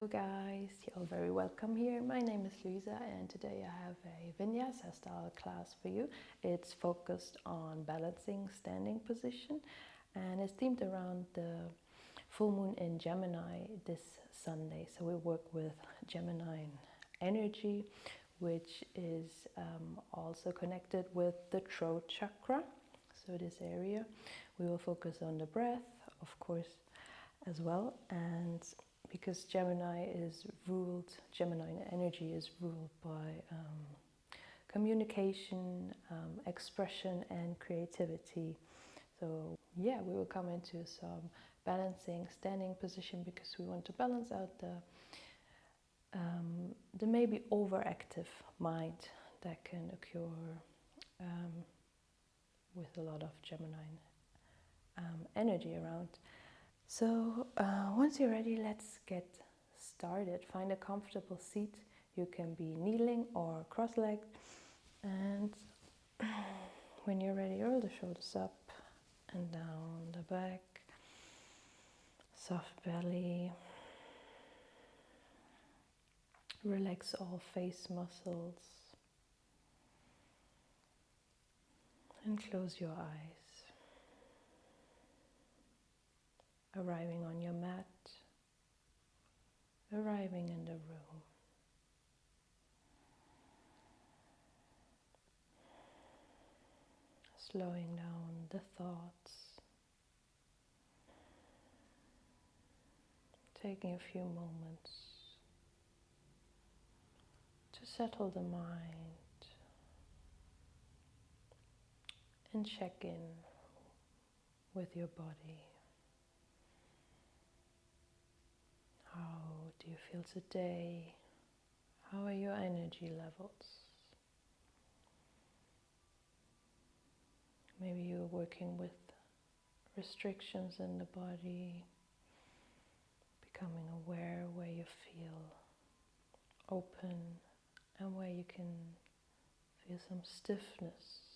Hello guys, you're very welcome here. My name is Luisa and today I have a Vinyasa style class for you. It's focused on balancing standing position and it's themed around the full moon in Gemini this Sunday. So we work with Gemini energy, which is also connected with the throat chakra. So this area, we will focus on the breath, of course, as well. And because Gemini energy is ruled by communication, expression, and creativity. So yeah, we will come into some balancing standing position because we want to balance out the maybe overactive mind that can occur with a lot of Gemini energy around. So once you're ready, let's get started. Find a comfortable seat. You can be kneeling or cross-legged. And when you're ready, roll the shoulders up and down the back. Soft belly. Relax all face muscles. And close your eyes. Arriving on your mat, arriving in the room. Slowing down the thoughts. Taking a few moments to settle the mind and check in with your body. How do you feel today? How are your energy levels? Maybe you're working with restrictions in the body, becoming aware where you feel open and where you can feel some stiffness.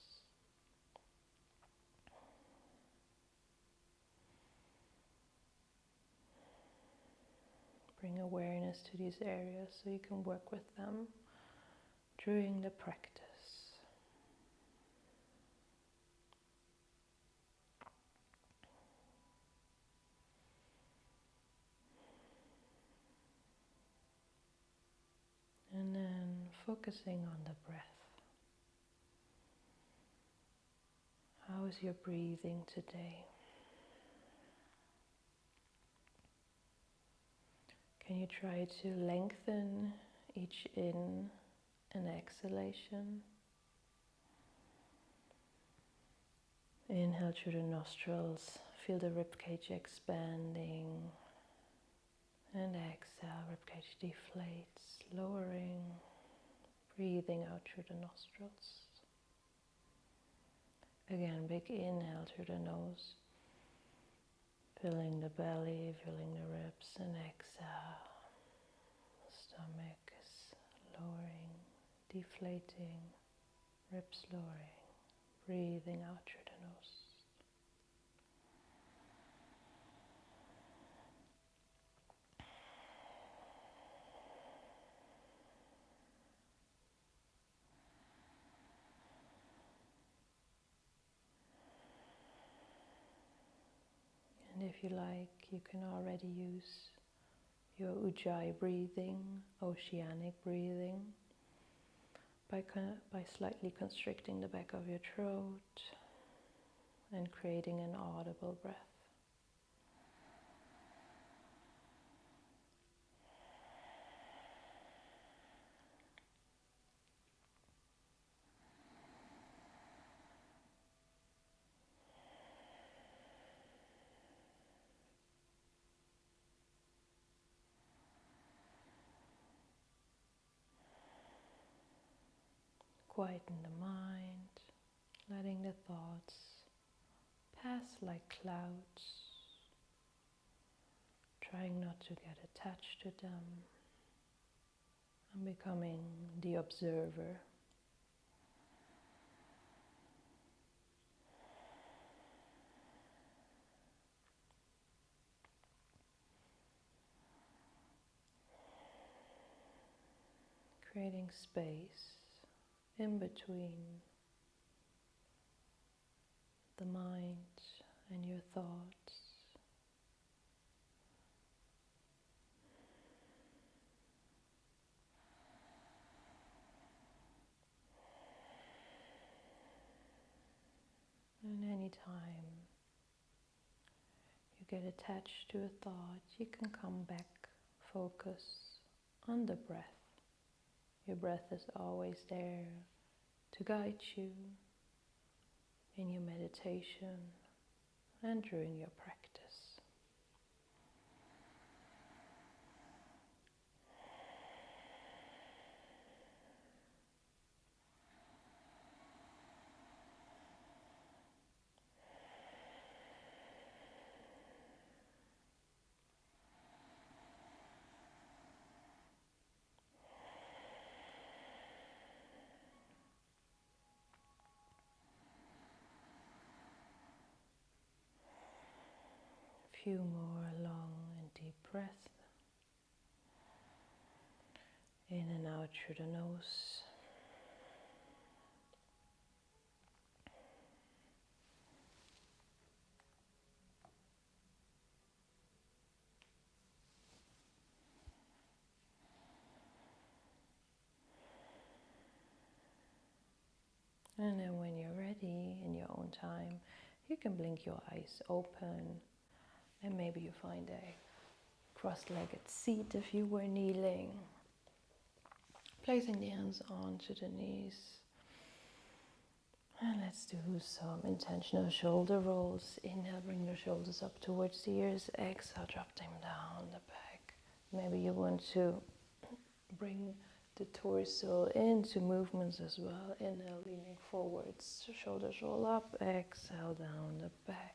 Bring awareness to these areas so you can work with them during the practice. And then focusing on the breath. How is your breathing today? Can you try to lengthen each in and exhalation? Inhale through the nostrils, feel the ribcage expanding. And exhale, ribcage deflates, lowering, breathing out through the nostrils. Again, big inhale through the nose, filling the belly, filling the ribs, and exhale. Stomach is lowering, deflating, ribs lowering, breathing out through the nose. And if you like, you can already use your Ujjayi breathing, oceanic breathing, by slightly constricting the back of your throat and creating an audible breath. Quieten the mind, letting the thoughts pass like clouds, trying not to get attached to them, and becoming the observer. creating space in between the mind and your thoughts. And anytime you get attached to a thought, you can come back, focus on the breath. Your breath is always there to guide you in your meditation and during your practice. Few more long and deep breaths in and out through the nose. And then when you're ready in your own time, you can blink your eyes open and maybe you find a cross-legged seat if you were kneeling. Placing the hands onto the knees. And let's do some intentional shoulder rolls. Inhale, bring the shoulders up towards the ears. Exhale, drop them down the back. Maybe you want to bring the torso into movements as well. Inhale, leaning forwards, shoulders roll up. Exhale, down the back.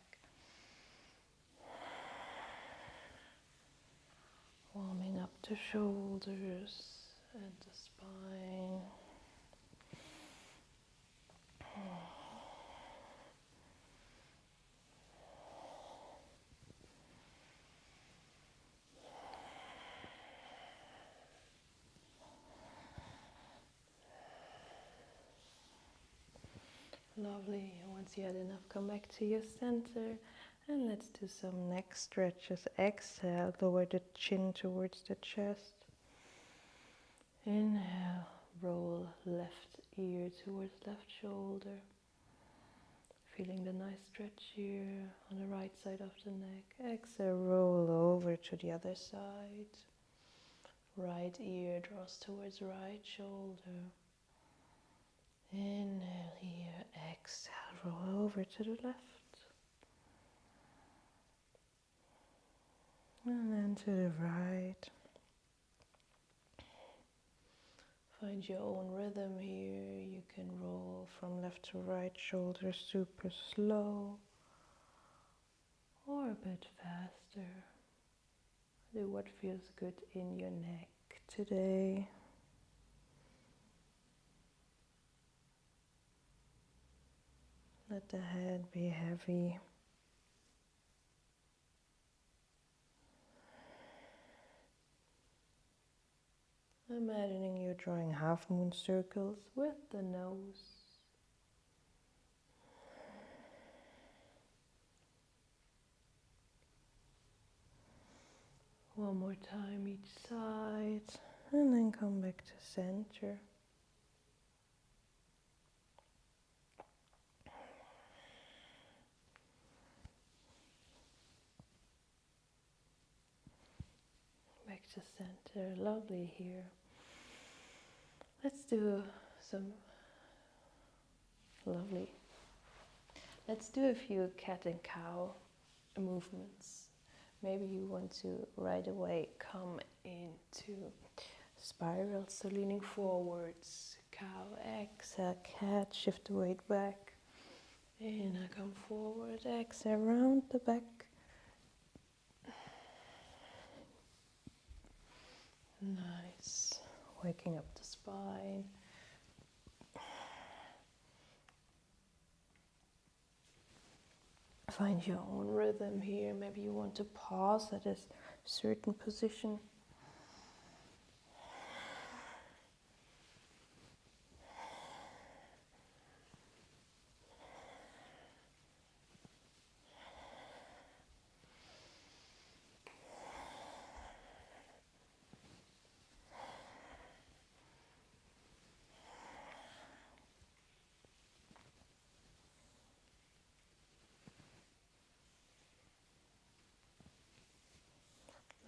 Warming up the shoulders and the spine. Lovely. Once you had enough, come back to your center. And let's do some neck stretches. Exhale, lower the chin towards the chest. Inhale, roll left ear towards left shoulder. Feeling the nice stretch here on the right side of the neck. Exhale, roll over to the other side. Right ear draws towards right shoulder. Inhale here, exhale, roll over to the left. And then to the right. Find your own rhythm here. You can roll from left to right shoulder super slow or a bit faster. Do what feels good in your neck today. Let the head be heavy. Imagining you're drawing half moon circles with the nose. One more time each side, and then come back to center. Back to center, lovely here. Let's do some lovely. Let's do a few cat and cow movements. Maybe you want to right away come into spiral, so leaning forwards, cow, exhale, cat, shift the weight back. Inhale, come forward, exhale, round the back. Nice. Waking up the spine. Find your own rhythm here. Maybe you want to pause at a certain position.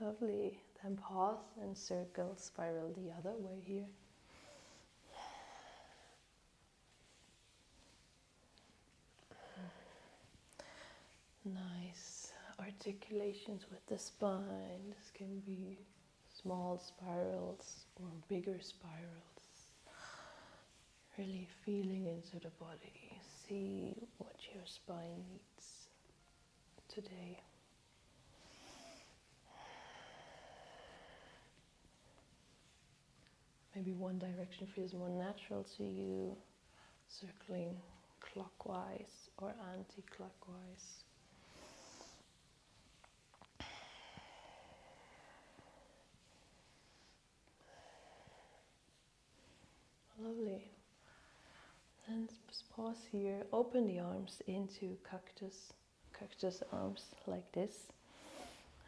Lovely. Then pause and circle, spiral the other way here. Nice articulations with the spine. This can be small spirals or bigger spirals. Really feeling into the body. See what your spine needs today. Maybe one direction feels more natural to you, circling clockwise or anti-clockwise. Lovely. And just pause here. Open the arms into cactus arms like this.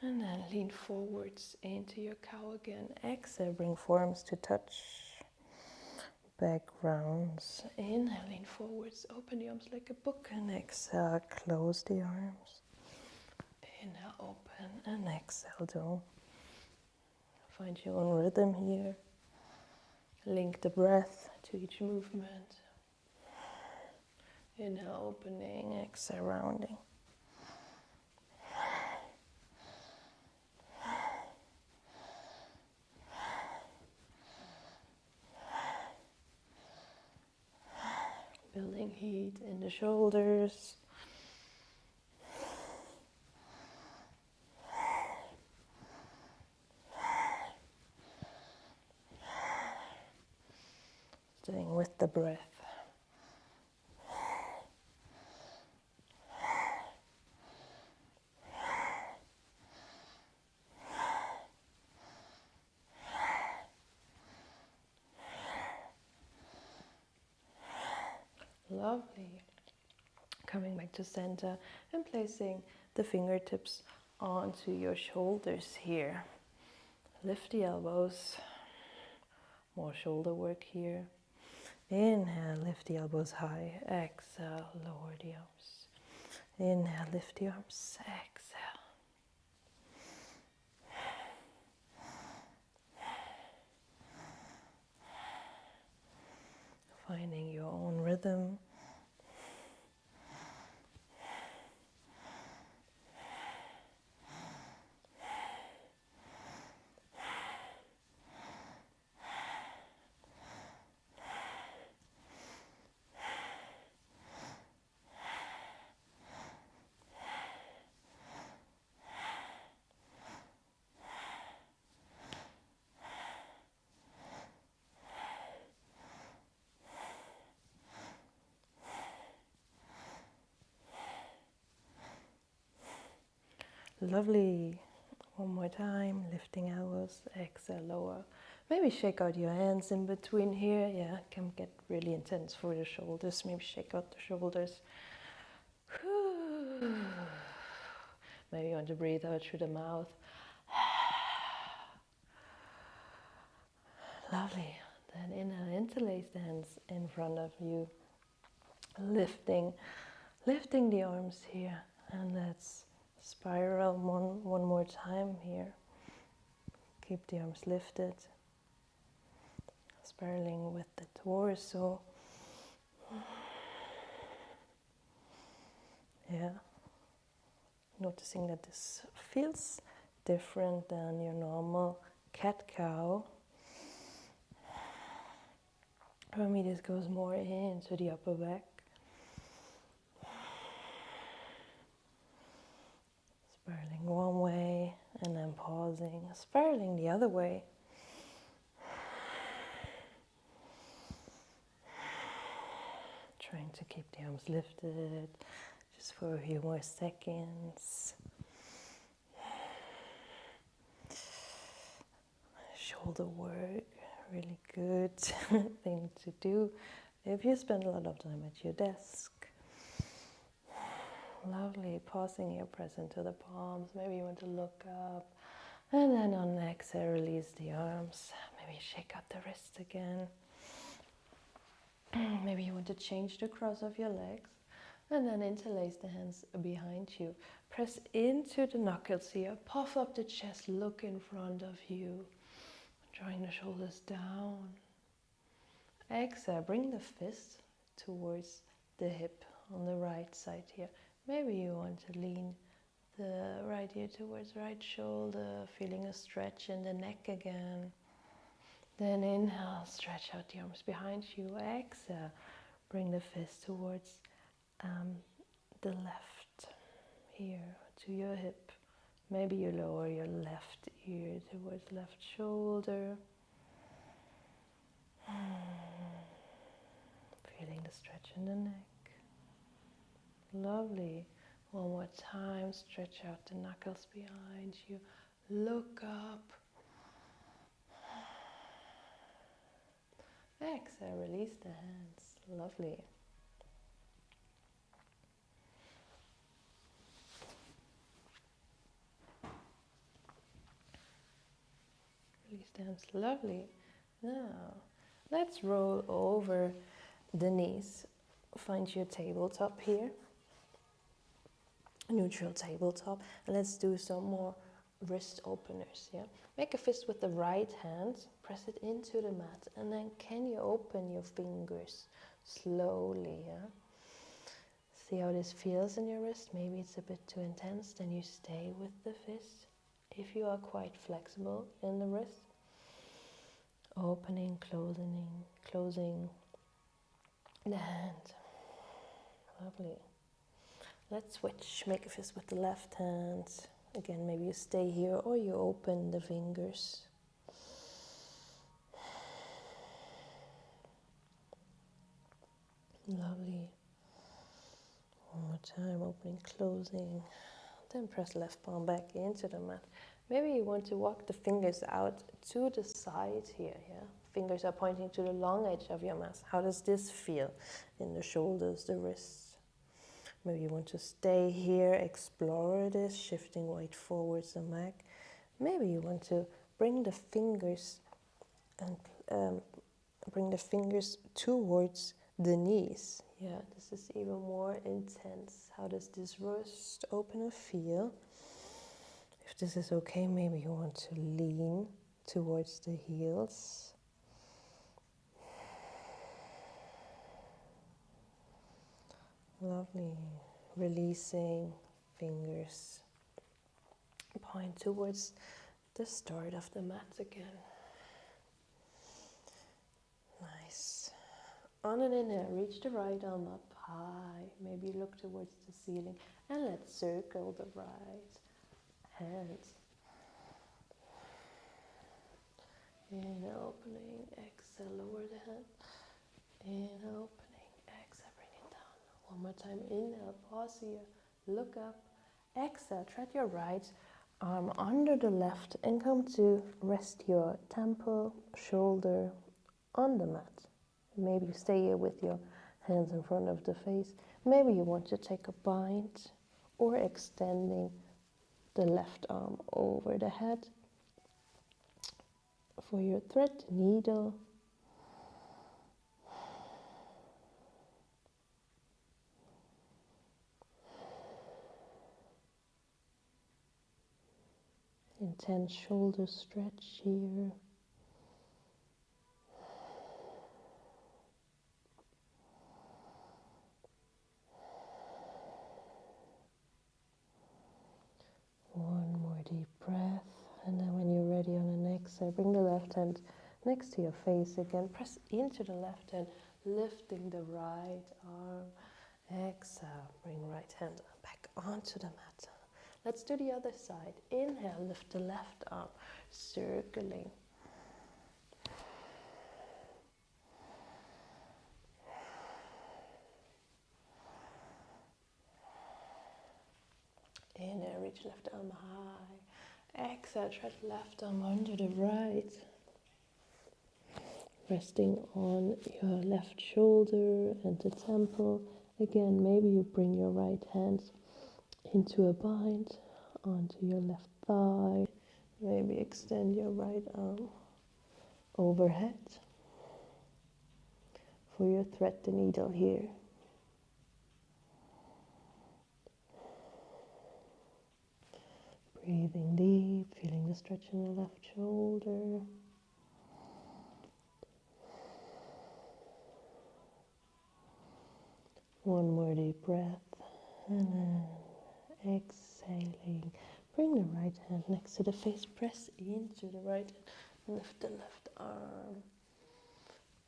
And then lean forwards into your cow again. Exhale, bring forearms to touch. Back rounds. Inhale, lean forwards. Open the arms like a book. And exhale, close the arms. Inhale, open. And exhale, down. Find your own rhythm here. Link the breath to each movement. Inhale, opening. Exhale, rounding. Building heat in the shoulders. Staying with the breath. Lovely. Coming back to center and placing the fingertips onto your shoulders here. Lift the elbows. More shoulder work here. Inhale, lift the elbows high. Exhale, lower the arms. Inhale, lift the arms. Exhale. Finding your own rhythm. Lovely. One more time, lifting elbows, exhale, lower. Maybe shake out your hands in between here. Yeah, can get really intense for your shoulders. Maybe shake out the shoulders. Maybe you want to breathe out through the mouth. Lovely. Then inhale, interlace the hands in front of you. Lifting the arms here. And let's spiral one more time here. Keep the arms lifted. Spiraling with the torso. Yeah. Noticing that this feels different than your normal cat-cow. For me, this goes more into the upper back. Spiraling one way and then pausing, spiraling the other way. Trying to keep the arms lifted just for a few more seconds. Shoulder work, really good thing to do if you spend a lot of time at your desk. Lovely, pausing here, press into the palms. Maybe you want to look up. And then on exhale, release the arms. Maybe shake out the wrists again. Maybe you want to change the cross of your legs. And then interlace the hands behind you. Press into the knuckles here. Puff up the chest, look in front of you. Drawing the shoulders down. Exhale, bring the fist towards the hip on the right side here. Maybe you want to lean the right ear towards right shoulder, feeling a stretch in the neck again. Then inhale, stretch out the arms behind you. Exhale, bring the fist towards the left here to your hip. Maybe you lower your left ear towards left shoulder. Feeling the stretch in the neck. Lovely. One more time, stretch out the knuckles behind you. Look up. Exhale, release the hands. Lovely. Release the hands. Lovely. Now, let's roll over the knees. Find your tabletop here. Neutral tabletop. And let's do some more wrist openers. Yeah. Make a fist with the right hand. Press it into the mat. And then can you open your fingers slowly? Yeah. See how this feels in your wrist. Maybe it's a bit too intense. Then you stay with the fist. If you are quite flexible in the wrist. Opening, closing the hand. Lovely. Let's switch. Make a fist with the left hand. Again, maybe you stay here or you open the fingers. Lovely. One more time, opening, closing. Then press left palm back into the mat. Maybe you want to walk the fingers out to the side here, yeah? Fingers are pointing to the long edge of your mat. How does this feel in the shoulders, the wrists? Maybe you want to stay here, explore this, shifting weight forwards and back. Maybe you want to bring the fingers and bring the fingers towards the knees. Yeah, this is even more intense. How does this wrist opener feel? If this is okay, maybe you want to lean towards the heels. Lovely. Releasing fingers. Point towards the start of the mat again. Nice. On an inhale, reach the right arm up high. Maybe look towards the ceiling. And let's circle the right hand. Inhale, opening. Exhale, lower the hand. Inhale, opening. Exhale, bring it down. One more time. Inhale, pause here. Look up. Exhale, tread your right arm under the left and come to rest your temple, shoulder on the mat. Maybe you stay here with your hands in front of the face. Maybe you want to take a bind or extending the left arm over the head. For your thread needle. Intense shoulder stretch here. One more deep breath, and then when you're ready on an exhale, bring the left hand next to your face again. Press into the left hand, lifting the right arm. Exhale, bring right hand back onto the mat. Let's do the other side. Inhale, lift the left arm, circling. Inhale, reach left arm high. Exhale, tread left arm under the right. Resting on your left shoulder and the temple. Again, maybe you bring your right hand into a bind onto your left thigh. Maybe extend your right arm overhead for your thread the needle here. Breathing deep, feeling the stretch in the left shoulder. One more deep breath, and then exhaling. Bring the right hand next to the face, press into the right hand, lift the left arm.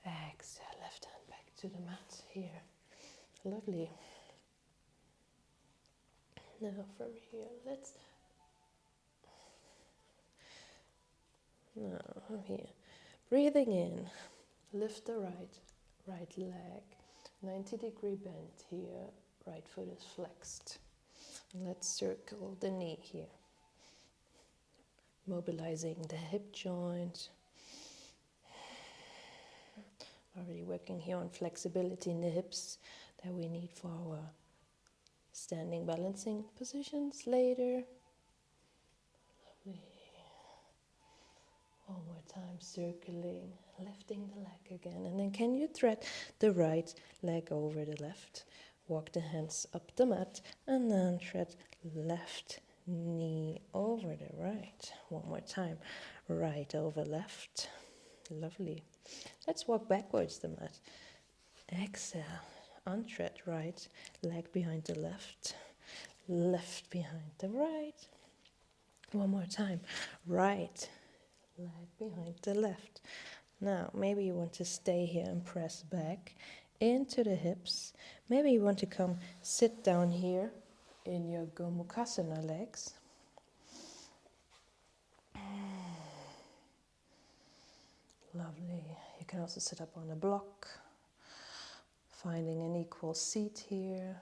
Exhale, left hand back to the mat here. Lovely. Now from here, from here, breathing in, lift the right leg, 90-degree bend here, right foot is flexed. And let's circle the knee here, mobilizing the hip joint. Already working here on flexibility in the hips that we need for our standing balancing positions later. Lovely. One more time, circling, lifting the leg again. And then can you thread the right leg over the left? Walk the hands up the mat and then thread left knee over the right. One more time, right over left. Lovely. Let's walk backwards the mat. Exhale, unthread right, leg behind the left, left behind the right. One more time, right, leg behind the left. Now, maybe you want to stay here and press back into the hips. Maybe you want to come sit down here in your Gomukhasana legs. Lovely. You can also sit up on a block, finding an equal seat here.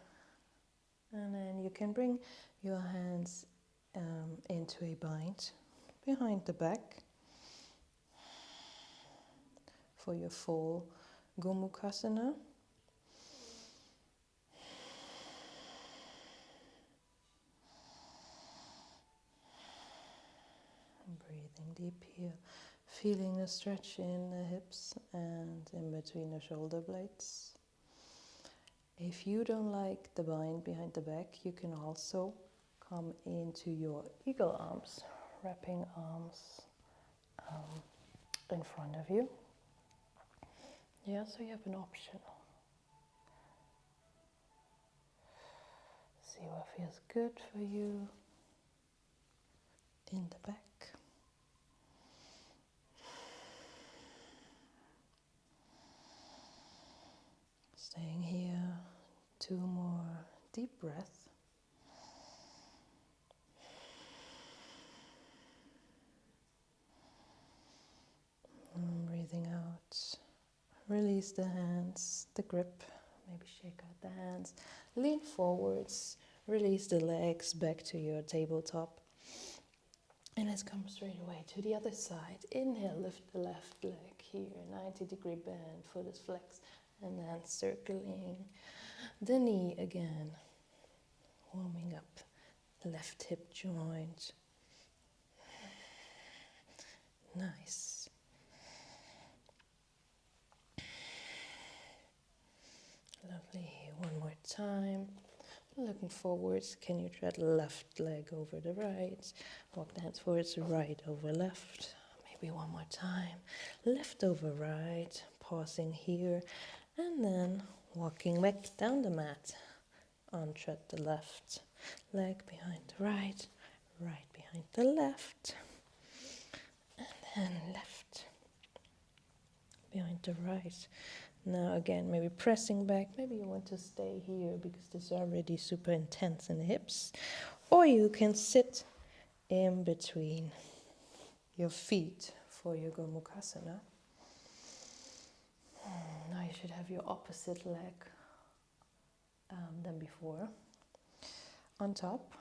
And then you can bring your hands into a bind behind the back for your full Gomukhasana. Breathing deep here. Feeling the stretch in the hips and in between the shoulder blades. If you don't like the bind behind the back, you can also come into your eagle arms, wrapping arms in front of you. Yeah, so you have an option. See what feels good for you in the back. Staying here, 2 more deep breaths. And breathing out, release the hands, the grip, maybe shake out the hands, lean forwards, release the legs back to your tabletop. And let's come straight away to the other side. Inhale, lift the left leg here, 90-degree bend, foot is flexed. And then circling the knee again, warming up left hip joint. Nice. Lovely. One more time. Looking forwards, can you tread left leg over the right? Walk the hands forwards, right over left. Maybe one more time. Left over right, pausing here. And then walking back down the mat, untread the left, leg behind the right, right behind the left, and then left behind the right. Now again, maybe pressing back, maybe you want to stay here because this is already super intense in the hips, or you can sit in between your feet for your Gomukhasana. Now you should have your opposite leg than before. On top,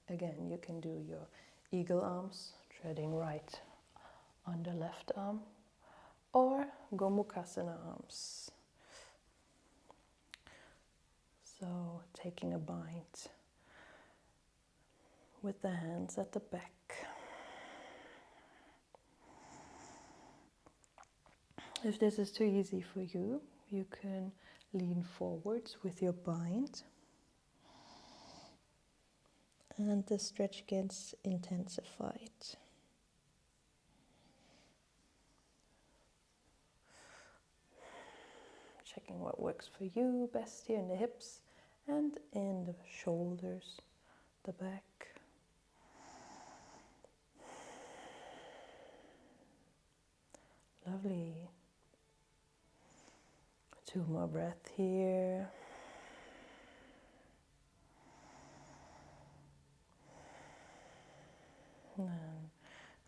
again, you can do your eagle arms, treading right on the left arm, or Gomukhasana arms. So taking a bind with the hands at the back. If this is too easy for you, you can lean forwards with your bind and the stretch gets intensified. Checking what works for you best here in the hips and in the shoulders, the back. Lovely. 2 more breaths here. And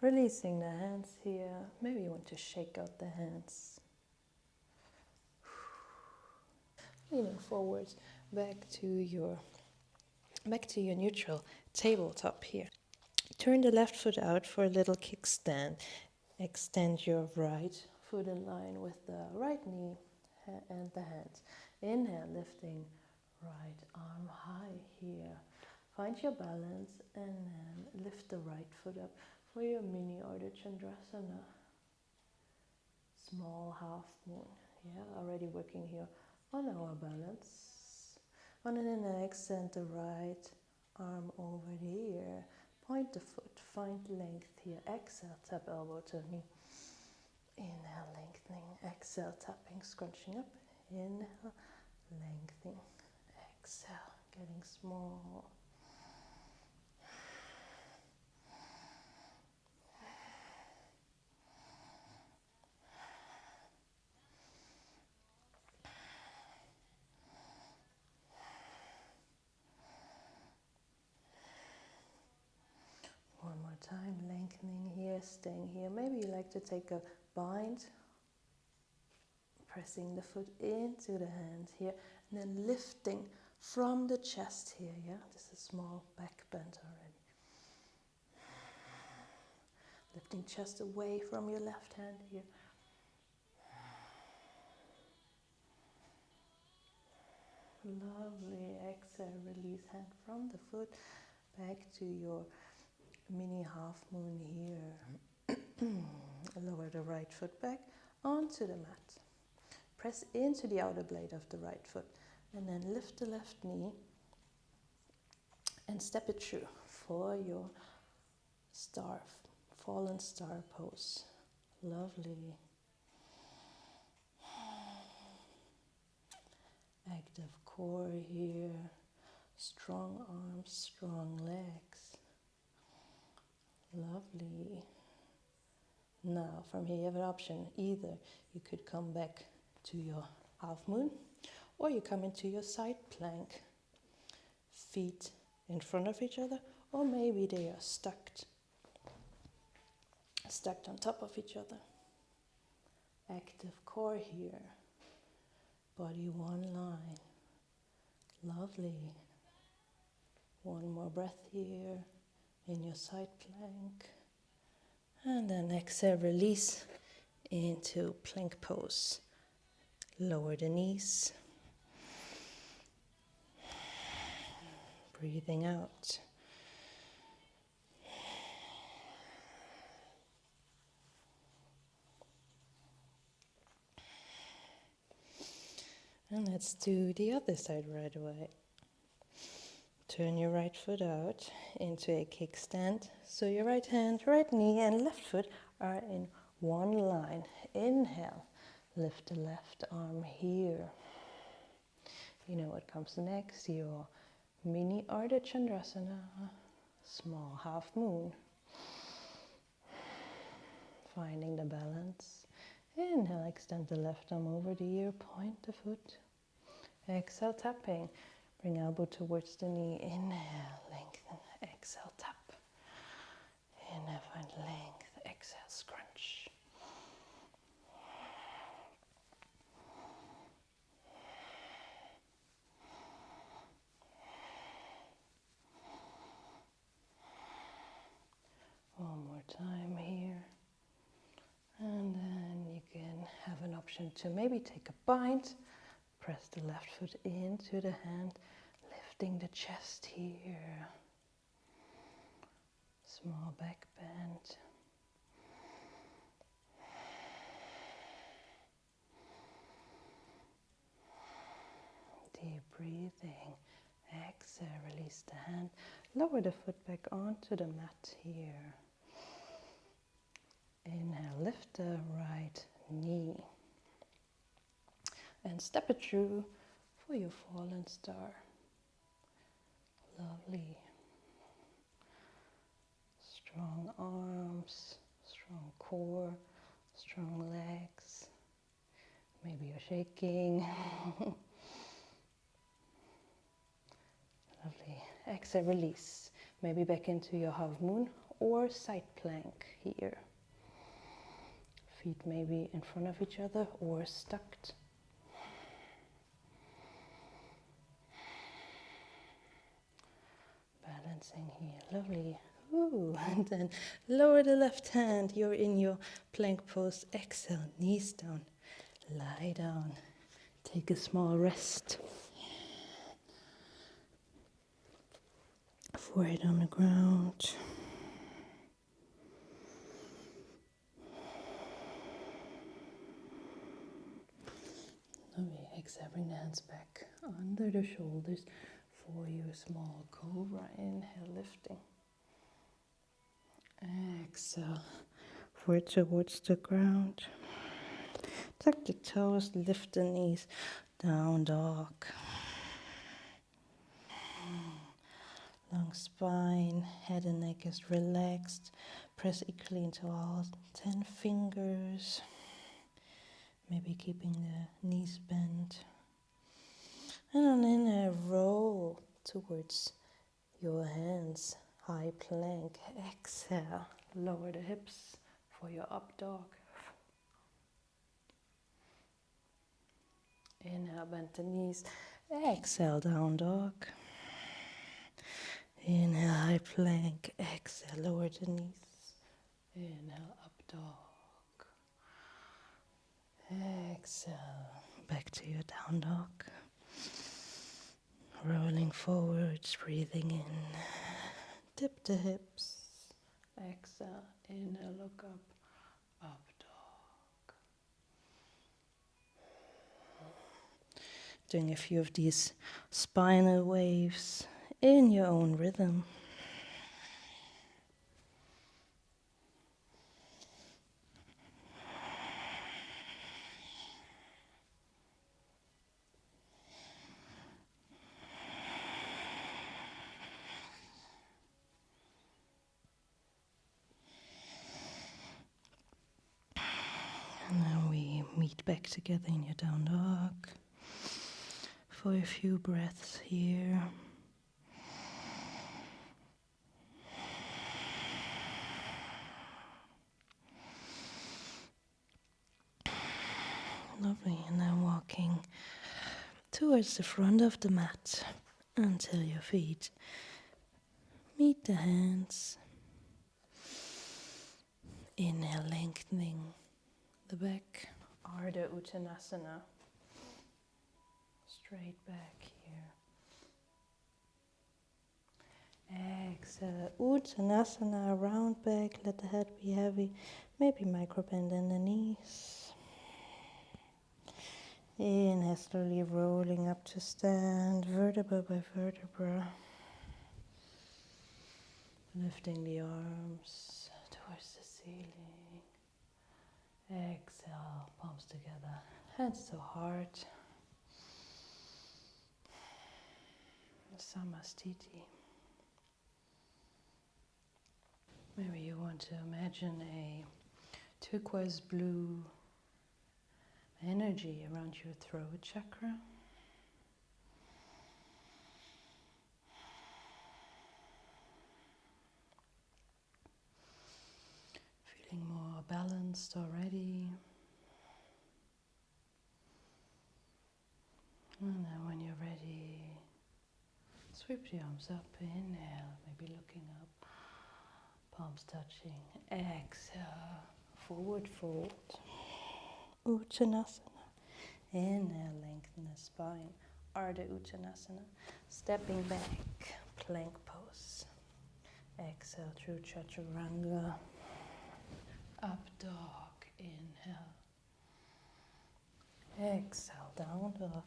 releasing the hands here. Maybe you want to shake out the hands. Leaning forwards back to your neutral tabletop here. Turn the left foot out for a little kickstand. Extend your right foot in line with the right knee and the hands. Inhale, lifting right arm high here. Find your balance and then lift the right foot up for your mini Ardha Chandrasana. Small half moon. Yeah, already working here on our balance. On an inhale, extend the right arm over the ear. Point the foot, find length here. Exhale, tap elbow to knee. Inhale, lengthening. Exhale, tapping, scrunching up. Inhale, lengthening. Exhale, getting small. One more time, lengthening here, staying here. Maybe you like to take a bind, pressing the foot into the hand here, and then lifting from the chest here, yeah? This is small back bend already. Lifting chest away from your left hand here. Lovely. Exhale, release hand from the foot back to your mini half moon here. Lower the right foot back onto the mat. Press into the outer blade of the right foot and then lift the left knee and step it through for your fallen star pose. Lovely. Active core here. Strong arms, strong legs. Lovely. Now, from here you have an option. Either you could come back to your half moon, or you come into your side plank. Feet in front of each other, or maybe they are stacked on top of each other. Active core here. Body one line. Lovely. One more breath here in your side plank. And then exhale, release into plank pose. Lower the knees. Breathing out. And let's do the other side right away. Turn your right foot out into a kickstand. So your right hand, right knee and left foot are in one line. Inhale, lift the left arm here. You know what comes next, your mini Ardha Chandrasana, small half moon. Finding the balance. Inhale, extend the left arm over the ear, point the foot. Exhale, tapping. Bring elbow towards the knee. Inhale, lengthen. Exhale, tap. Inhale, find length. Exhale, scrunch. One more time here. And then you can have an option to maybe take a bind. Press the left foot into the hand, lifting the chest here. Small back bend. Deep breathing. Exhale, release the hand. Lower the foot back onto the mat here. Inhale, lift the right knee. And step it through for your fallen star. Lovely. Strong arms, strong core, strong legs. Maybe you're shaking. Lovely. Exhale, release. Maybe back into your half moon or side plank here. Feet maybe in front of each other or stuck. Balancing here. Lovely. Ooh. And then lower the left hand. You're in your plank pose. Exhale, knees down. Lie down. Take a small rest. Forehead on the ground. Lovely. Exhale, bring the hands back under the shoulders for your small cobra. Inhale, lifting. Exhale, forward towards the ground. Tuck the toes, lift the knees, down dog. Long spine, head and neck is relaxed. Press equally into all 10 fingers. Maybe keeping the knees bent. And on inhale, roll towards your hands. High plank. Exhale, lower the hips for your up dog. Inhale, bend the knees. Exhale, down dog. Inhale, high plank. Exhale, lower the knees. Inhale, up dog. Exhale, back to your down dog. Rolling forwards, breathing in. Tip the hips. Exhale, inhale, look up dog. Doing a few of these spinal waves in your own rhythm. And then we meet back together in your down dog for a few breaths here. Lovely, and then walking towards the front of the mat until your feet meet the hands. Inhale, lengthening the back, Ardha Uttanasana. Straight back here. Exhale, Uttanasana, round back, let the head be heavy, maybe micro bend in the knees. Inhale, slowly rolling up to stand, vertebra by vertebra. Lifting the arms towards the ceiling. Exhale, palms together, hands to heart. Samastiti. Maybe you want to imagine a turquoise blue energy around your throat chakra. Feeling more balanced already. And then when you're ready, sweep the arms up, inhale, maybe looking up, palms touching. Exhale, forward fold. Uttanasana. Inhale, lengthen the spine. Ardha Uttanasana. Stepping back, plank pose. Exhale through Chaturanga. Up dog, inhale. Exhale, down dog.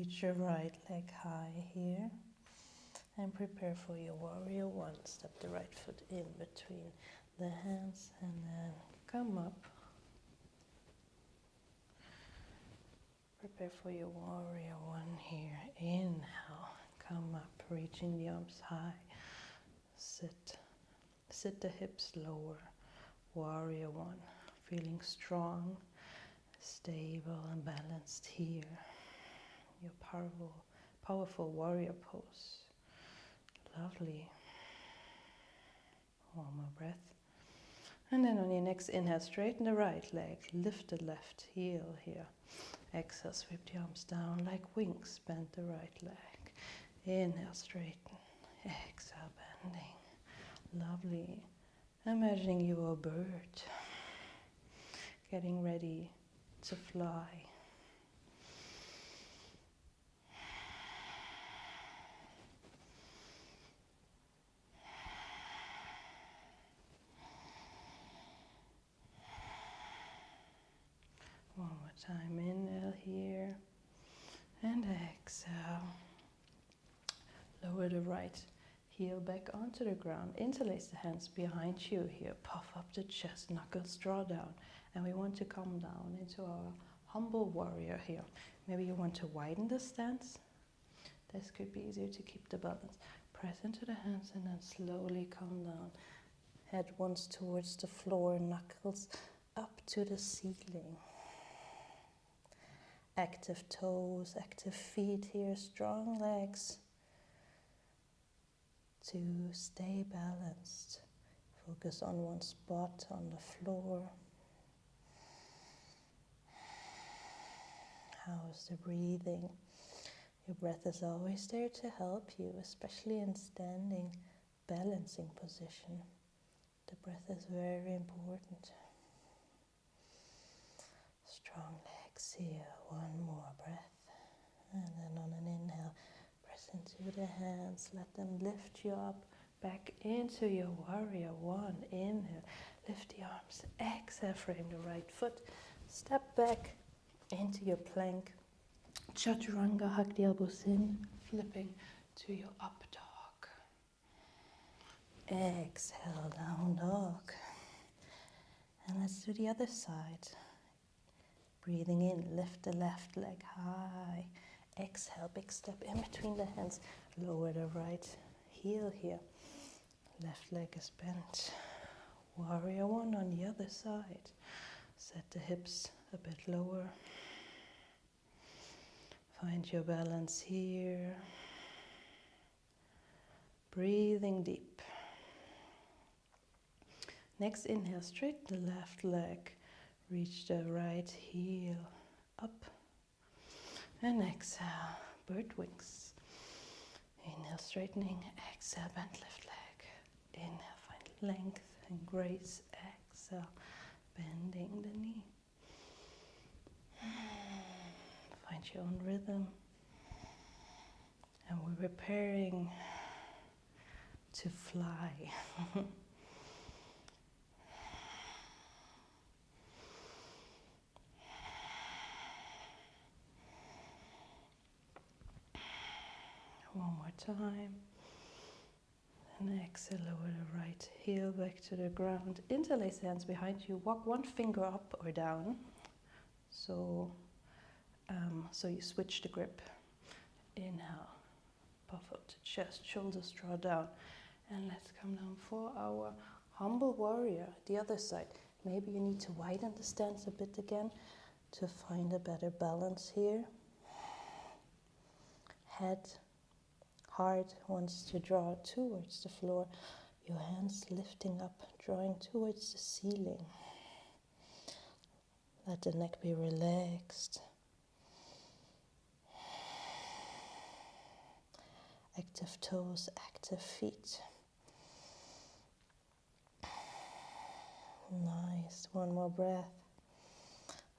reach your right leg high here. And prepare for your warrior one. Step the right foot in between the hands and then come up. Prepare for your warrior one here. Inhale, come up, reaching the arms high. Sit. Sit the hips lower. Warrior one. Feeling strong, stable and balanced here. Your powerful warrior pose. Lovely. One more breath. And then on your next inhale, straighten the right leg. Lift the left heel here. Exhale, sweep the arms down like wings. Bend the right leg. Inhale, straighten. Exhale, bending. Lovely. Imagining you are a bird. Getting ready to fly. One more time, inhale here, and exhale. Lower the right heel back onto the ground. Interlace the hands behind you here. Puff up the chest, knuckles draw down. And we want to come down into our humble warrior here. Maybe you want to widen the stance. This could be easier to keep the balance. Press into the hands and then slowly come down. Head once towards the floor, knuckles up to the ceiling. Active toes, active feet here, strong legs to stay balanced. Focus on one spot on the floor. How is the breathing? Your breath is always there to help you, especially in standing, balancing position. The breath is very important. Strong legs here, one more breath. And then on an inhale, press into the hands, let them lift you up, back into your warrior one. Inhale, lift the arms, exhale, frame the right foot, step back into your plank. Chaturanga, hug the elbows in, flipping to your up dog. Exhale, down dog. And let's do the other side. Breathing in, lift the left leg high. Exhale, big step in between the hands. Lower the right heel here. Left leg is bent. Warrior one on the other side. Set the hips a bit lower. Find your balance here. Breathing deep. Next inhale, straighten the left leg. Reach the right heel up. And exhale, bird wings. Inhale, straightening. Exhale, bend left leg. Inhale, find length and grace. Exhale, bending the knee. Find your own rhythm. And we're preparing to fly. One more time. And exhale, lower the right heel back to the ground. Interlace the hands behind you. Walk one finger up or down. So you switch the grip. Inhale, puff up the chest, shoulders draw down. And let's come down for our humble warrior, the other side. Maybe you need to widen the stance a bit again to find a better balance here. Head, heart wants to draw towards the floor. Your hands lifting up, drawing towards the ceiling. Let the neck be relaxed. Active toes, active feet. Nice. One more breath.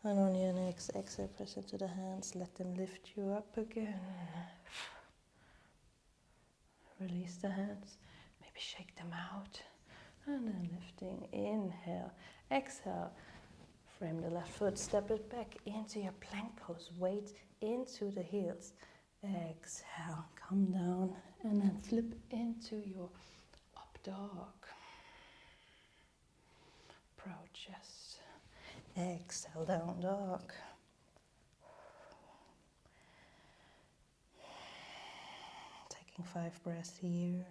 And on your next exhale, press into the hands. Let them lift you up again. Release the hands. Maybe shake them out. And then lifting. Inhale. Exhale. Frame the left foot. Step it back into your plank pose. Weight into the heels. Exhale, come down and then flip into your up dog. Proud chest. Exhale, down dog. Taking 5 breaths here.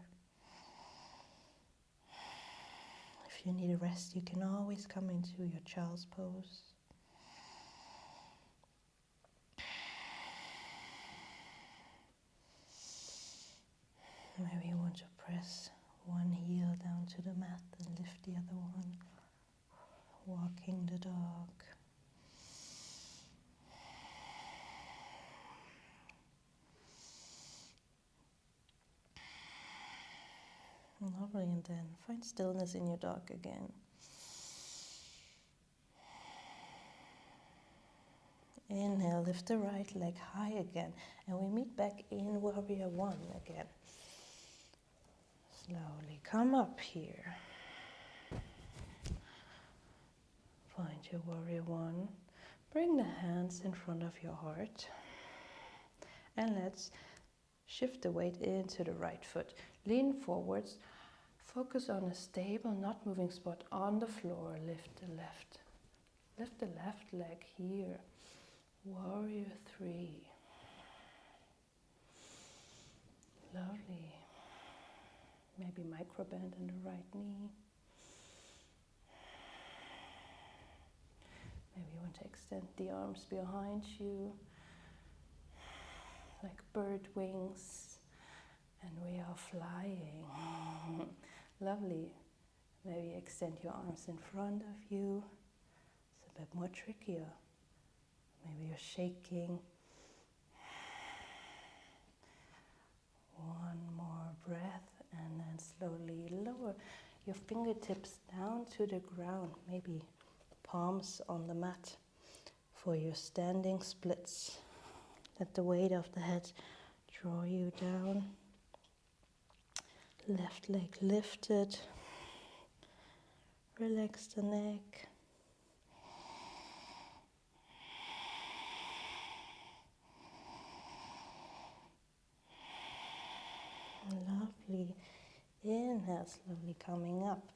If you need a rest, you can always come into your child's pose. Maybe you want to press one heel down to the mat and lift the other one. Walking the dog. Lovely, and then find stillness in your dog again. Inhale, lift the right leg high again, and we meet back in warrior one again. Slowly come up here. Find your warrior one. Bring the hands in front of your heart. And let's shift the weight into the right foot. Lean forwards. Focus on a stable, not moving spot on the floor. Lift the left leg here. Warrior 3. Lovely. Maybe micro bend in the right knee. Maybe you want to extend the arms behind you, like bird wings, and we are flying. Lovely. Maybe extend your arms in front of you. It's a bit more trickier. Maybe you're shaking. One more breath, and then slowly lower your fingertips down to the ground. Maybe palms on the mat for your standing splits. Let the weight of the head draw you down. Left leg lifted. Relax the neck. Lovely. Inhale, slowly coming up.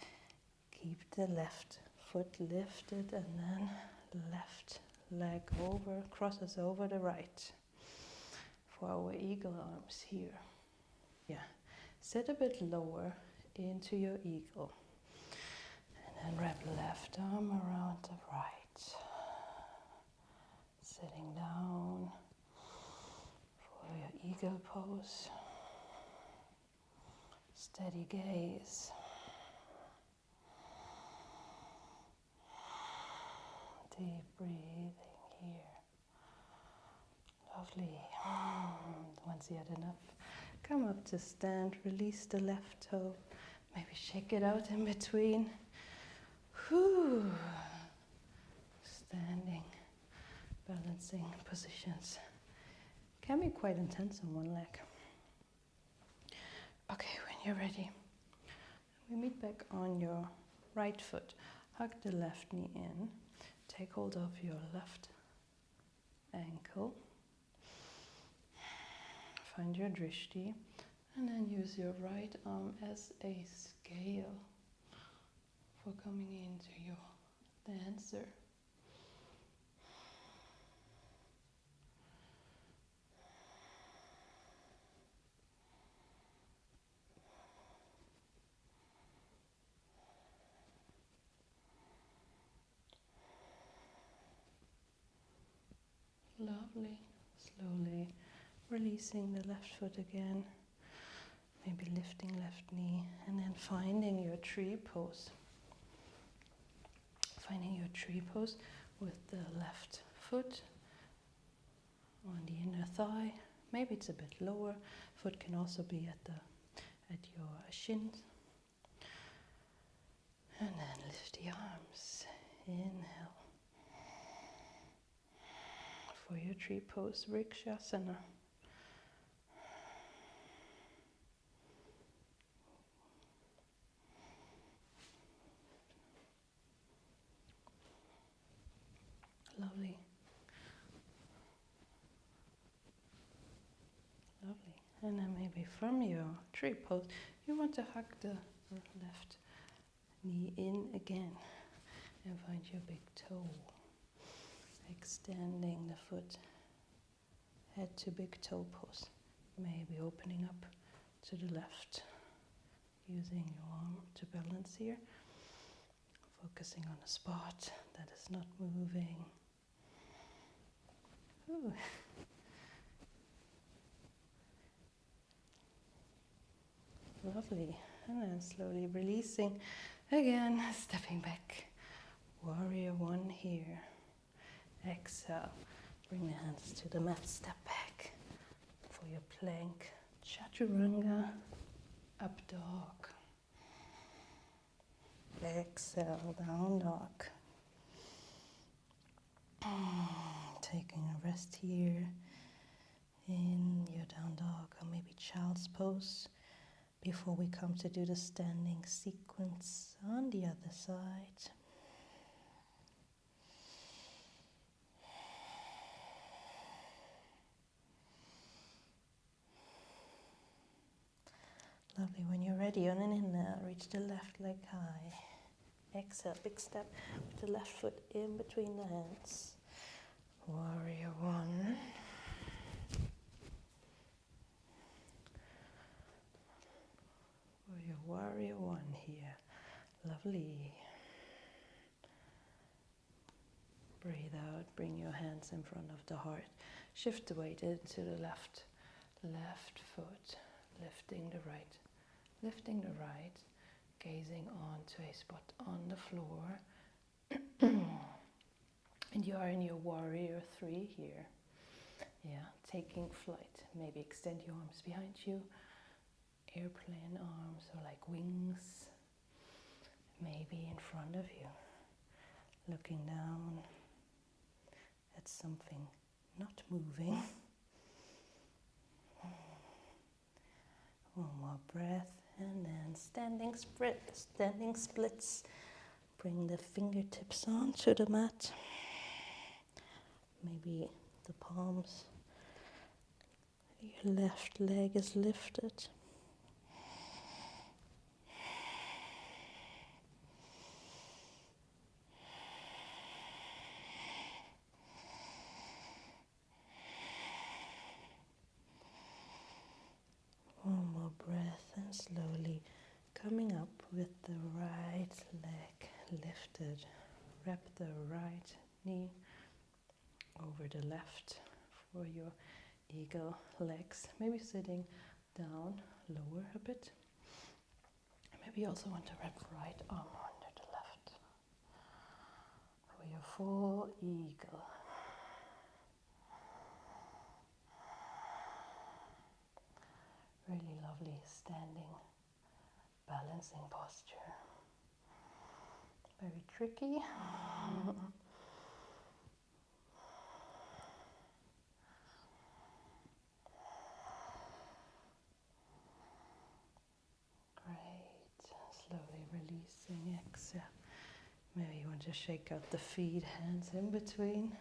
Keep the left foot lifted, and then left leg over, crosses over the right for our eagle arms here. Yeah, sit a bit lower into your eagle, and then wrap left arm around the right. Sitting down for your eagle pose. Steady gaze. Deep breathing here. Lovely. Once you had enough, come up to stand. Release the left toe. Maybe shake it out in between. Whew. Standing, balancing positions. Can be quite intense on one leg. Okay, when you're ready, we meet back on your right foot. Hug the left knee in. Take hold of your left ankle. Find your drishti, and then use your right arm as a scale for coming into your dancer. Lovely. Slowly releasing the left foot again. Maybe lifting left knee, and then finding your tree pose. Finding your tree pose with the left foot on the inner thigh. Maybe it's a bit lower. Foot can also be at your shins. And then lift the arms. Inhale. For your tree pose, Vrikshasana. Lovely. And then maybe from your tree pose, you want to hug the left knee in again and find your big toe. Extending the foot, head to big toe pose. Maybe opening up to the left, using your arm to balance here. Focusing on a spot that is not moving. Ooh. Lovely. And then slowly releasing. Again, stepping back. Warrior one here. Exhale. Bring the hands to the mat. Step back for your plank. Chaturanga. Up dog. Exhale, down dog. Taking a rest here in your down dog or maybe child's pose before we come to do the standing sequence on the other side. Lovely. When you're ready, on an inhale, reach the left leg high. Exhale, big step with the left foot in between the hands. Warrior one. Warrior one here. Lovely. Breathe out, bring your hands in front of the heart. Shift the weight into the left foot, lifting the right, gazing onto a spot on the floor. And you are in your warrior three here. Yeah, taking flight. Maybe extend your arms behind you. Airplane arms or like wings. Maybe in front of you. Looking down at something not moving. One more breath and then standing splits. Bring the fingertips onto the mat. Maybe the palms. Your left leg is lifted. One more breath and slowly coming up with the right leg lifted. Wrap the right knee over the left for your eagle legs. Maybe sitting down, lower a bit. Maybe you also want to wrap right arm under the left for your full eagle. Really lovely standing, balancing posture. Very tricky. Great. Slowly releasing, exhale. Maybe you want to shake out the feet, hands in between.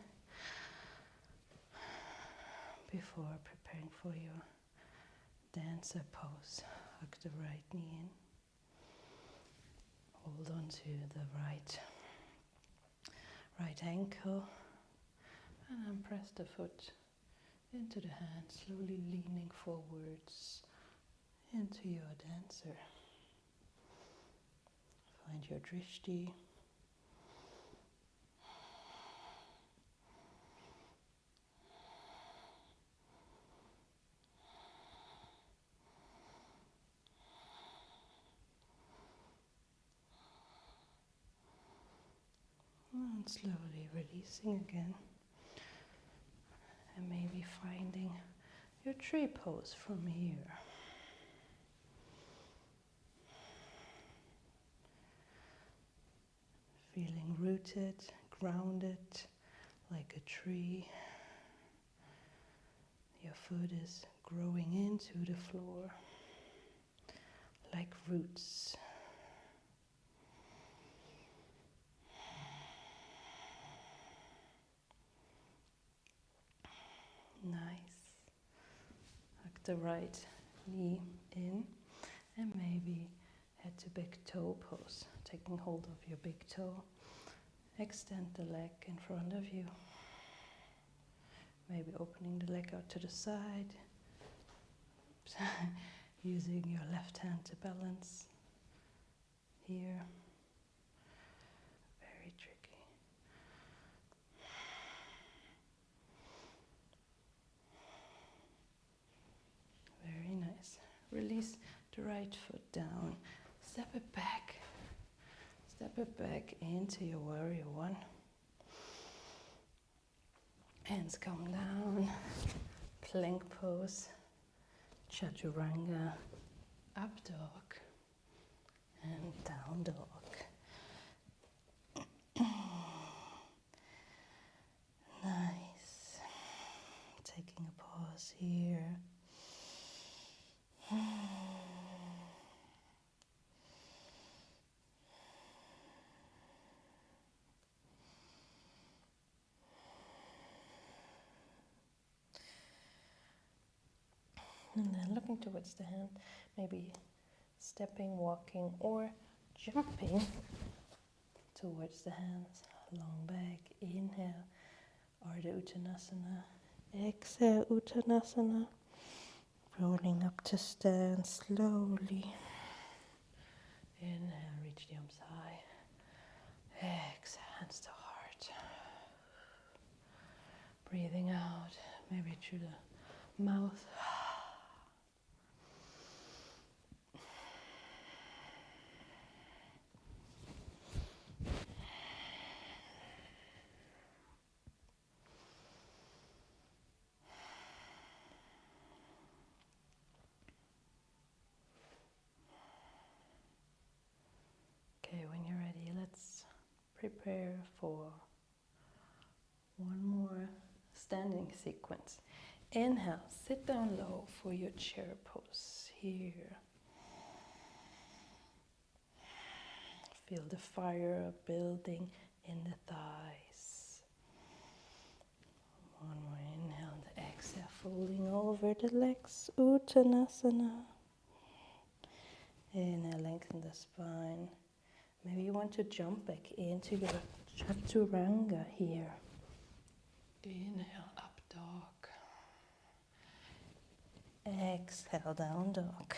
Before preparing for your dancer pose, hug the right knee in. Hold on to the right ankle. And then press the foot into the hand, slowly leaning forwards into your dancer. Find your drishti. And slowly releasing again. And maybe finding your tree pose from here. Feeling rooted, grounded, like a tree. Your foot is growing into the floor, like roots. Nice. Hug the right knee in, and maybe head to big toe pose, taking hold of your big toe. Extend the leg in front of you. Maybe opening the leg out to the side. Using your left hand to balance here. Very tricky. Very nice. Release the right foot down. Step it back. Step it back into your warrior one. Hands come down. Plank pose. Chaturanga. Up dog. And down dog. Nice. Taking a pause here. And then looking towards the hand, maybe stepping, walking, or jumping towards the hands. Long back, inhale, Ardha Uttanasana. Exhale, Uttanasana. Rolling up to stand slowly. Inhale, reach the arms high. Exhale, hands to heart. Breathing out, maybe through the mouth. Okay, when you're ready, let's prepare for one more standing sequence. Inhale, sit down low for your chair pose here. Feel the fire building in the thighs. One more inhale, and exhale, folding over the legs, Uttanasana. Inhale, lengthen the spine. Maybe you want to jump back into your chaturanga here. Inhale, up dog. Exhale, down dog.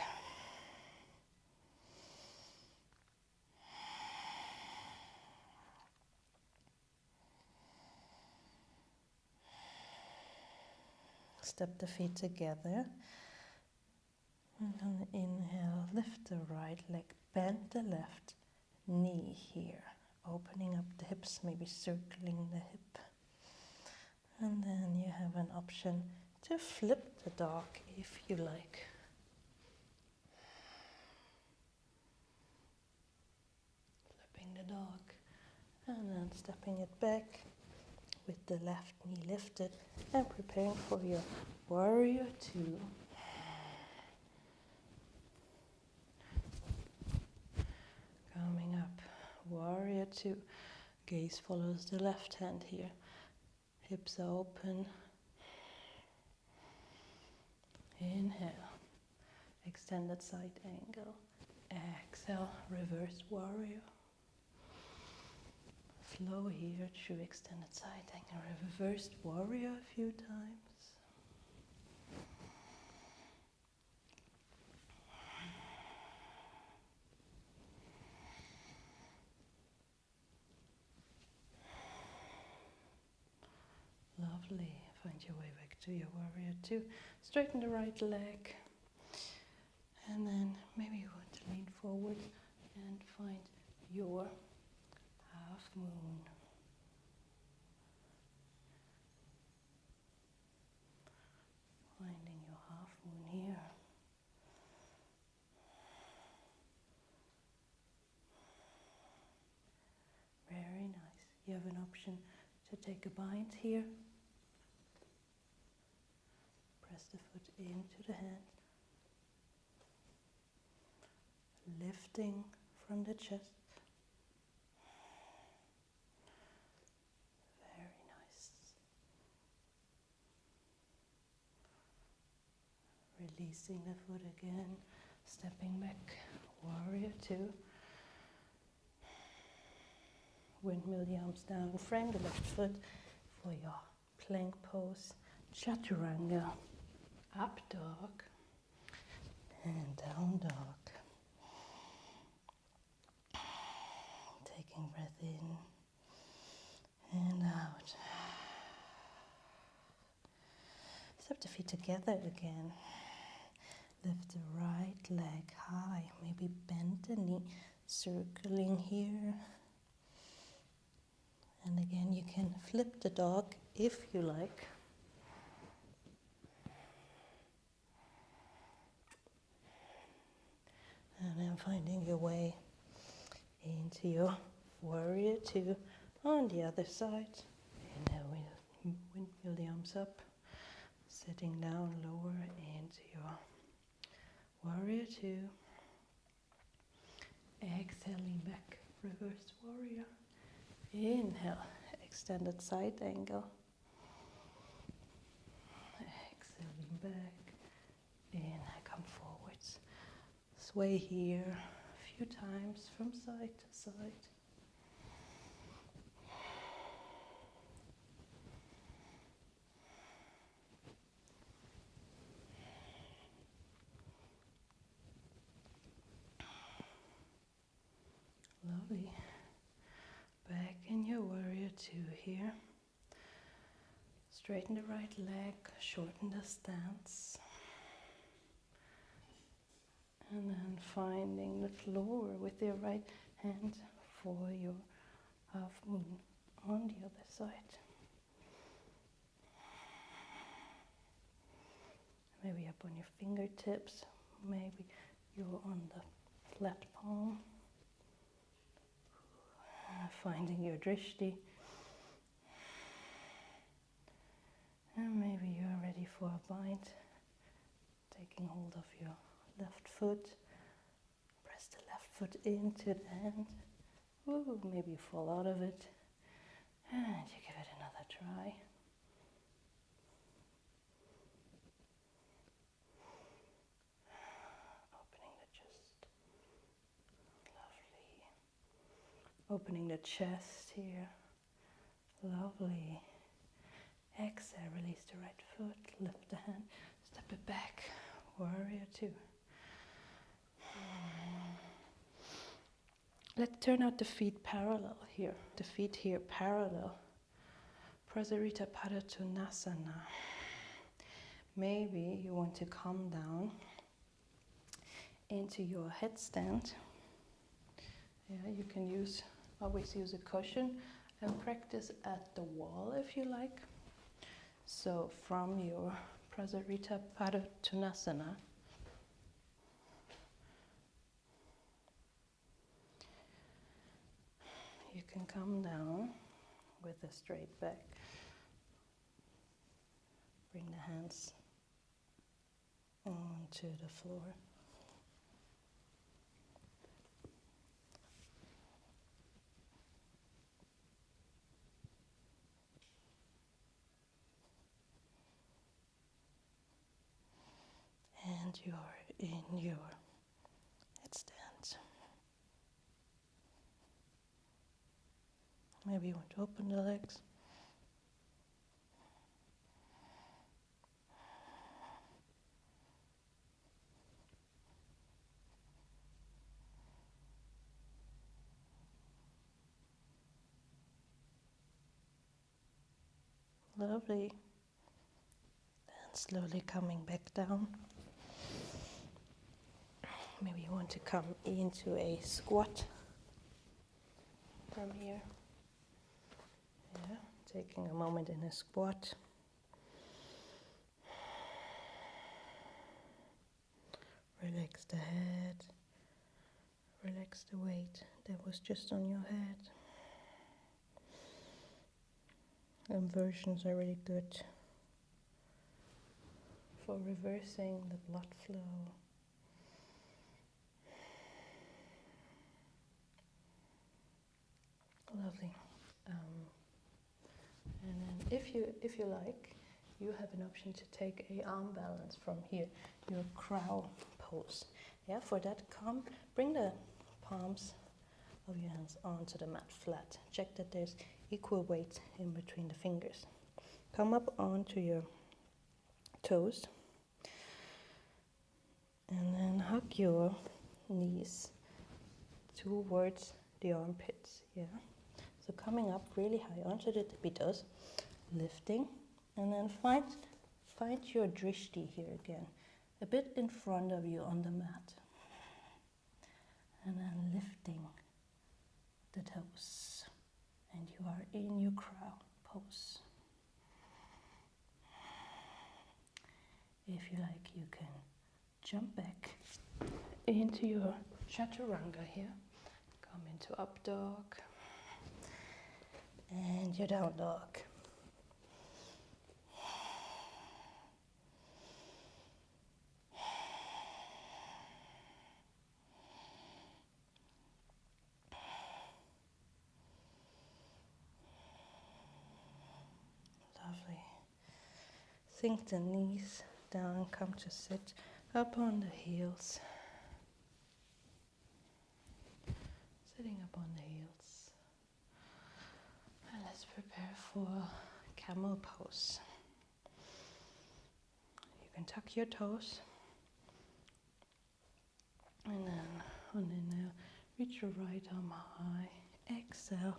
Step the feet together. And on the inhale, lift the right leg, bend the left knee here. Opening up the hips, maybe circling the hip. And then you have an option to flip the dog if you like. Flipping the dog and then stepping it back with the left knee lifted and preparing for your warrior two. Coming up, warrior two. Gaze follows the left hand here. Hips are open. Inhale, extended side angle. Exhale, reverse warrior. Flow here through extended side angle. Reversed warrior a few times. Lovely. Find your way back to your warrior two. Straighten the right leg. And then maybe you want to lean forward and find your half moon. Finding your half moon here. Very nice. You have an option to take a bind here. Press the foot into the hand. Lifting from the chest. Very nice. releasing the foot again, stepping back, warrior two. Windmill the arms down, frame the left foot for your plank pose, chaturanga, up dog, and down dog. Taking breath in and out. Step the feet together again. Lift the right leg high. Maybe bend the knee, circling here. And again, you can flip the dog if you like. And then finding your way into your warrior two on the other side. And now we windmill the arms up, sitting down lower into your warrior two. Exhaling back, reverse warrior. Inhale, extended side angle. Exhaling back. Inhale, come forwards. Sway here a few times from side to side. Lovely. Back in your warrior two here. Straighten the right leg, shorten the stance. And then finding the floor with your right hand for your half moon on the other side. Maybe up on your fingertips, maybe you're on the flat palm. Finding your drishti. And maybe you're ready for a bind. Taking hold of your left foot. Press the left foot into the hand. Ooh, maybe you fall out of it. And you give it another try. Opening the chest. Lovely. Opening the chest here. Lovely. Exhale, release the right foot, lift the hand, step it back, warrior two. Let's turn out the feet parallel here. The feet here parallel. Prasarita Padottanasana. Maybe you want to come down into your headstand. Yeah, you can always use a cushion and practice at the wall if you like. So from your Prasarita Padottanasana, you can come down with a straight back. Bring the hands onto the floor. And you're in your headstand. Maybe you want to open the legs. Lovely. And slowly coming back down. Maybe you want to come into a squat from here. Yeah, taking a moment in a squat. Relax the head. Relax the weight that was just on your head. Inversions are really good for reversing the blood flow. Lovely. And then if you like, you have an option to take a arm balance from here, your crow pose. Yeah, for that, bring the palms of your hands onto the mat flat. Check that there's equal weight in between the fingers. Come up onto your toes and then hug your knees towards the armpits. Yeah. So coming up really high onto the tippy toes, lifting, and then find your drishti here again, a bit in front of you on the mat. And then lifting the toes, and you are in your crow pose. If you like, you can jump back into your chaturanga here. Come into up dog and your down dog. Lovely. Sink the knees down, come to sit up on the heels. Sitting up on the heels. And let's prepare for camel pose. You can tuck your toes. And then on inhale, reach your right arm high. Exhale,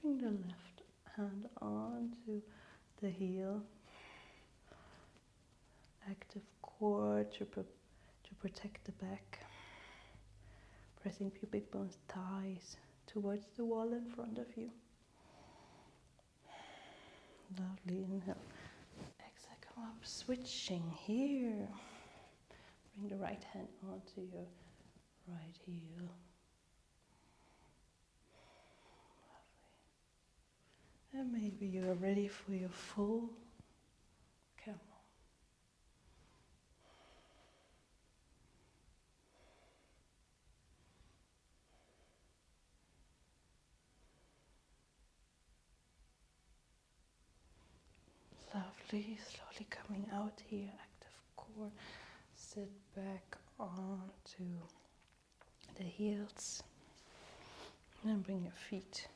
bring the left hand onto the heel. Active core to protect the back. Pressing pubic bones, thighs towards the wall in front of you. Lovely, inhale. Exhale, come up, switching here. Bring the right hand onto your right heel. Lovely. And maybe you are ready for your full camel. Lovely, slowly coming out here, active core. Sit back onto the heels. Then bring your feet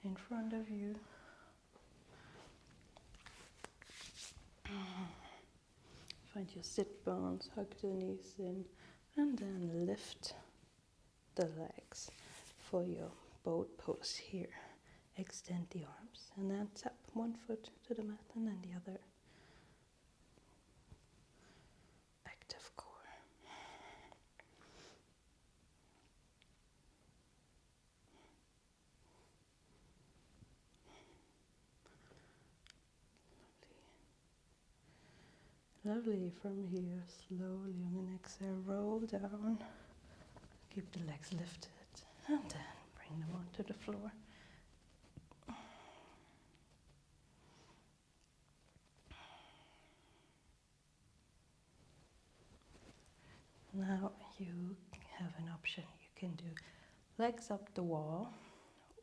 in front of you. Find your sit bones, hug the knees in, and then lift the legs for your boat pose here. Extend the arms and then tap one foot to the mat and then the other. Active core. Lovely. From here, slowly on an exhale, roll down. Keep the legs lifted and then bring them onto the floor. Now you have an option. You can do legs up the wall,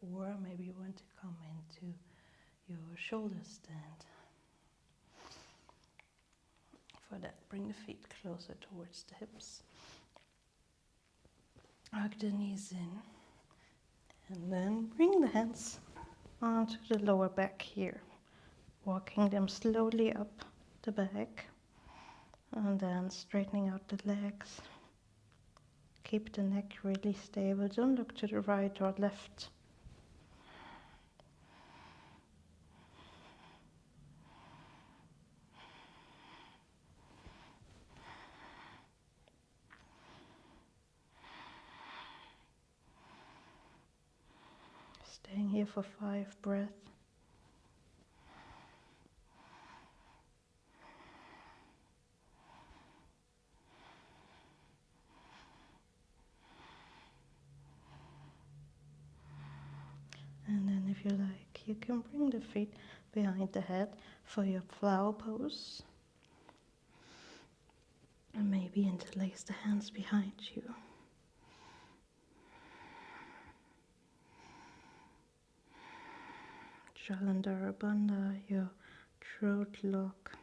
or maybe you want to come into your shoulder stand. For that, bring the feet closer towards the hips. Hug the knees in, and then bring the hands onto the lower back here, walking them slowly up the back. And then straightening out the legs. Keep the neck really stable. Don't look to the right or left. Staying here for 5 breaths. And then if you like, you can bring the feet behind the head for your flower pose. And maybe interlace the hands behind you. Jalandhara Bandha, your throat lock.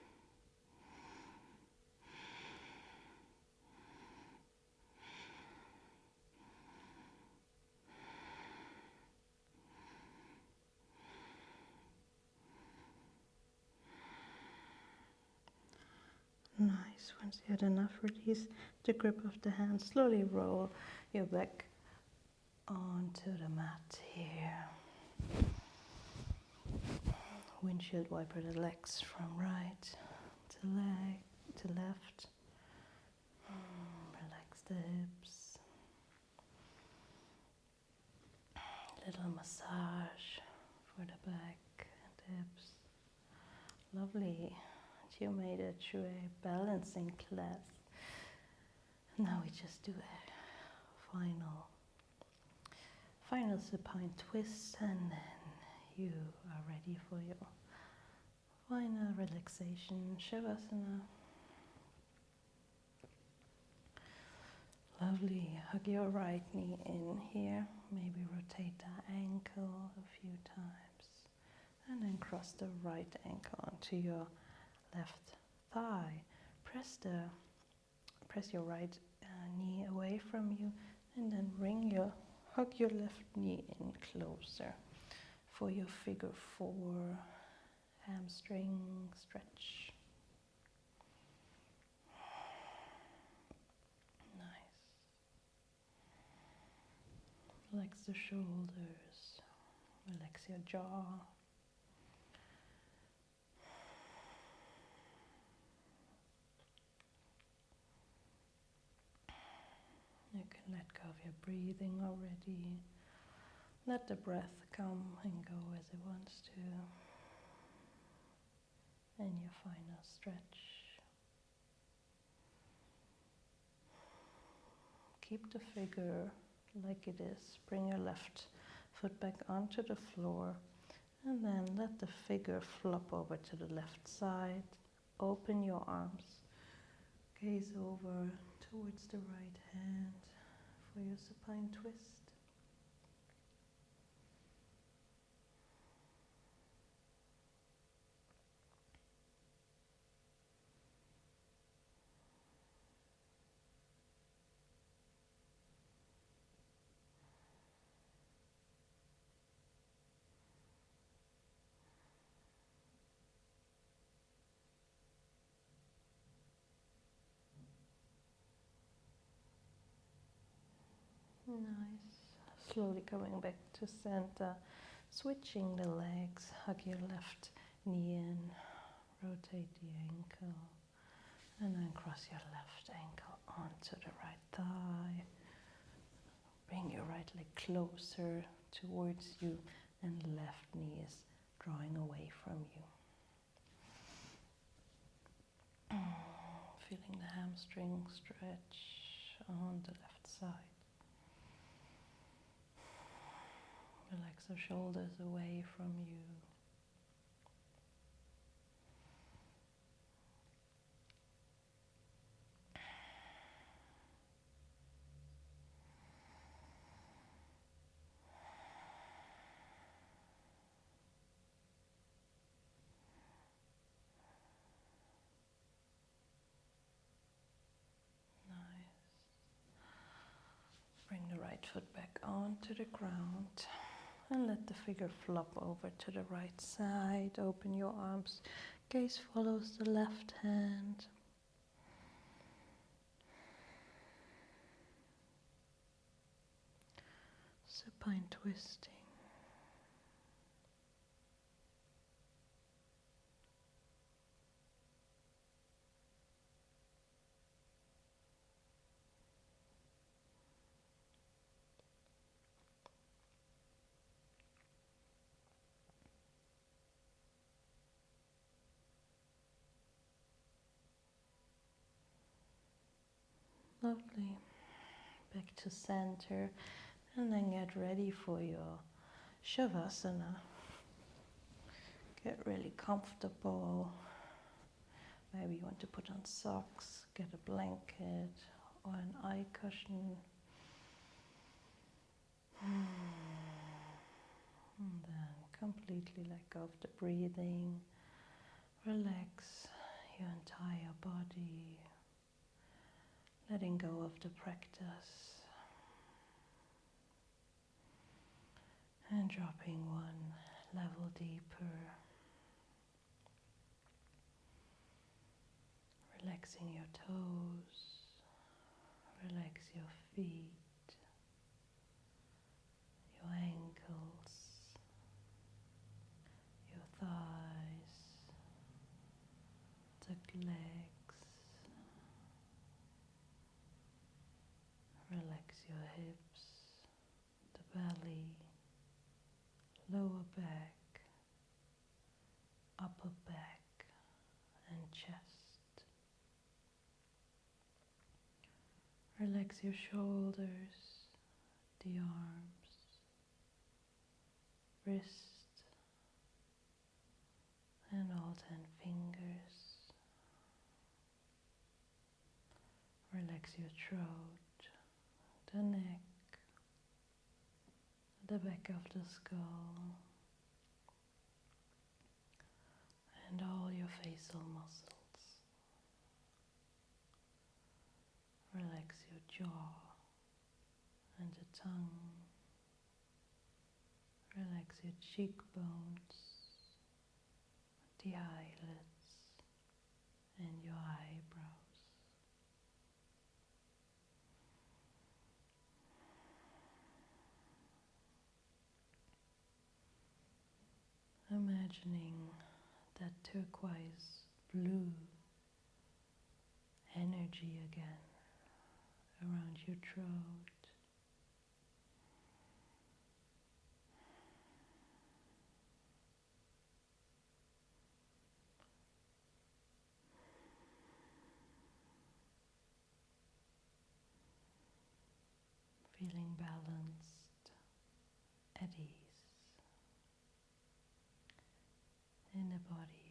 Nice. Once you had enough, release the grip of the hand. Slowly roll your back onto the mat here. Windshield wiper the legs from right to left. Relax the hips. Little massage for the back and hips. Lovely. You made it through a balancing class. Now we just do a final supine twist, and then you are ready for your final relaxation, Savasana. Lovely. Hug your right knee in here. Maybe rotate the ankle a few times. And then cross the right ankle onto your left thigh. Press your right knee away from you, and then hug your left knee in closer for your figure 4 hamstring stretch. Nice. Relax the shoulders. Relax your jaw. You can let go of your breathing already. Let the breath come and go as it wants to. And your final stretch. Keep the figure like it is. Bring your left foot back onto the floor. And then let the figure flop over to the left side. Open your arms. Gaze over towards the right hand for your supine twist. Nice. Slowly coming back to center, switching the legs. Hug your left knee in, rotate the ankle, and then cross your left ankle onto the right thigh. Bring your right leg closer towards you, and the left knee is drawing away from you. Feeling the hamstring stretch on the left side. Relax the shoulders away from you. Nice. Bring the right foot back onto the ground. And let the figure flop over to the right side. Open your arms. Gaze follows the left hand. Supine twisting. Lovely. Back to center, and then get ready for your Savasana. Get really comfortable. Maybe you want to put on socks, get a blanket or an eye cushion. And then completely let go of the breathing. Relax your entire body, letting go of the practice and dropping one level deeper, relaxing your toes, relax your feet, your ankles, your thighs, the legs, relax your hips, the belly, lower back, upper back and chest. Relax your shoulders, the arms, wrist and all 10 fingers. Relax your throat, the neck, the back of the skull and all your facial muscles. Relax your jaw and the tongue. Relax your cheekbones, the eyelids and your eyebrows. Imagining that turquoise blue energy again around your throat. Feeling balanced, at ease in the body.